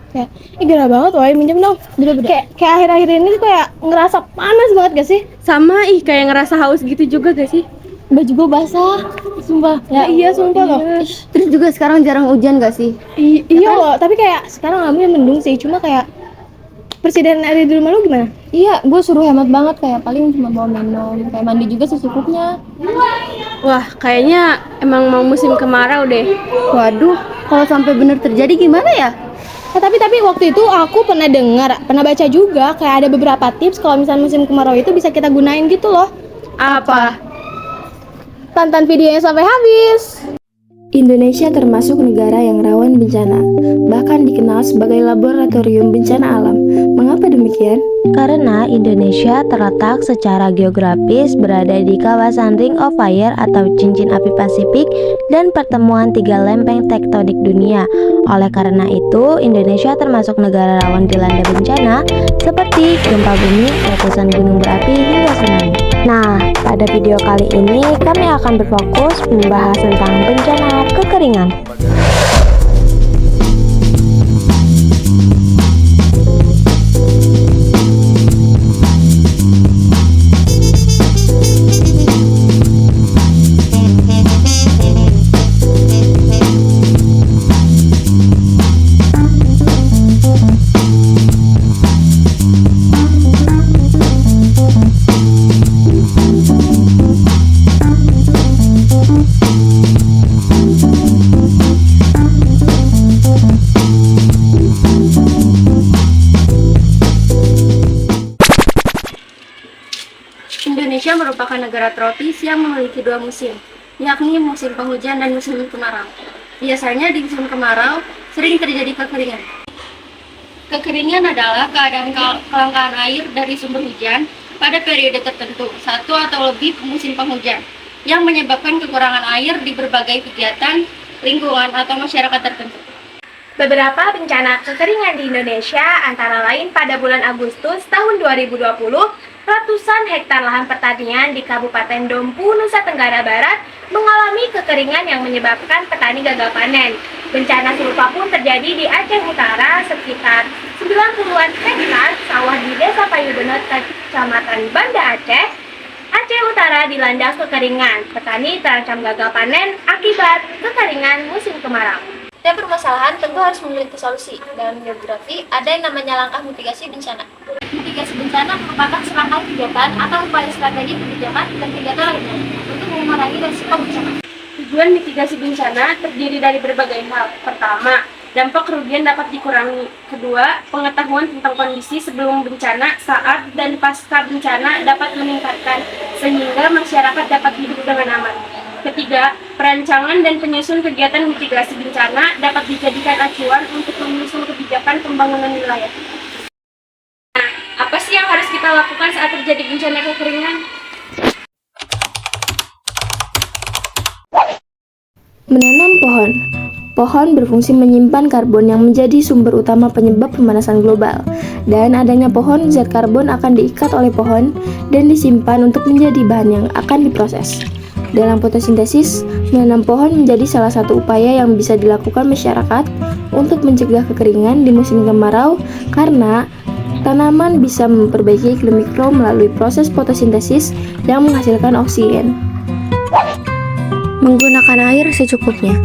Kayak, gerah banget woy, minjem dong. Kayak akhir-akhir ini tuh kayak ngerasa panas banget gak sih? Sama kayak ngerasa haus gitu juga gak sih? Baju gue basah, sumpah. Ya, iya sumpah loh. Terus juga sekarang jarang hujan gak sih? Iya loh, tapi kayak sekarang alhamdulillah mendung sih. Cuma kayak persediaan air di rumah lu gimana? Iya, gue suruh hemat banget, kayak paling cuma bawa minum, kayak mandi juga secukupnya. Wah, kayaknya emang mau musim kemarau deh. Waduh, kalau sampai bener terjadi gimana ya? Tapi waktu itu aku pernah dengar, pernah baca juga kayak ada beberapa tips kalau misalnya musim kemarau itu bisa kita gunain gitu loh. Apa? Tonton videonya sampai habis. Indonesia termasuk negara yang rawan bencana, bahkan dikenal sebagai laboratorium bencana alam. Mengapa demikian? Karena Indonesia terletak secara geografis berada di kawasan Ring of Fire atau cincin api Pasifik dan pertemuan tiga lempeng tektonik dunia. Oleh karena itu, Indonesia termasuk negara rawan dilanda bencana seperti gempa bumi, letusan gunung berapi, hingga tsunami. Nah, pada video kali ini kami akan berfokus membahas tentang bencana kekeringan. Indonesia merupakan negara tropis yang memiliki dua musim, yakni musim penghujan dan musim kemarau. Biasanya di musim kemarau sering terjadi kekeringan. Kekeringan adalah keadaan kelangkaan air dari sumber hujan pada periode tertentu, satu atau lebih musim penghujan, yang menyebabkan kekurangan air di berbagai kegiatan, lingkungan, atau masyarakat tertentu. Beberapa bencana kekeringan di Indonesia antara lain pada bulan Agustus tahun 2020, ratusan hektar lahan pertanian di Kabupaten Dompu, Nusa Tenggara Barat mengalami kekeringan yang menyebabkan petani gagal panen. Bencana serupa pun terjadi di Aceh Utara, sekitar 90-an hektar sawah di Desa Payubener, Kecamatan Banda Aceh, Aceh Utara dilanda kekeringan. Petani terancam gagal panen akibat kekeringan musim kemarau. Setiap permasalahan tentu harus memiliki solusi. Dalam geografi, ada yang namanya langkah mitigasi bencana. Mitigasi bencana merupakan serangkaian kegiatan atau upaya strategi kebijakan dan kegiatan lainnya untuk mengurangi risiko bencana. Tujuan mitigasi bencana terdiri dari berbagai hal. Pertama, dampak kerugian dapat dikurangi. Kedua, pengetahuan tentang kondisi sebelum bencana, saat, dan pasca bencana dapat meningkatkan sehingga masyarakat dapat hidup dengan aman. Ketiga, perancangan dan penyusun kegiatan mitigasi bencana dapat dijadikan acuan untuk menyusun kebijakan pembangunan wilayah. Nah, apa sih yang harus kita lakukan saat terjadi bencana kekeringan? Menanam pohon. Pohon berfungsi menyimpan karbon yang menjadi sumber utama penyebab pemanasan global. Dan adanya pohon, zat karbon akan diikat oleh pohon dan disimpan untuk menjadi bahan yang akan diproses. Dalam fotosintesis, menanam pohon menjadi salah satu upaya yang bisa dilakukan masyarakat untuk mencegah kekeringan di musim kemarau karena tanaman bisa memperbaiki iklim mikro melalui proses fotosintesis yang menghasilkan oksigen. Menggunakan air secukupnya.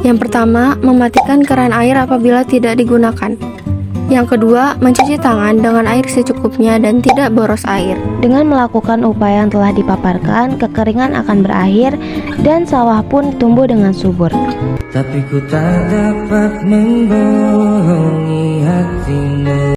Yang pertama, mematikan keran air apabila tidak digunakan. Yang kedua, mencuci tangan dengan air secukupnya dan tidak boros air. Dengan melakukan upaya yang telah dipaparkan, kekeringan akan berakhir dan sawah pun tumbuh dengan subur. Tapi ku tak dapat membohongi hatimu.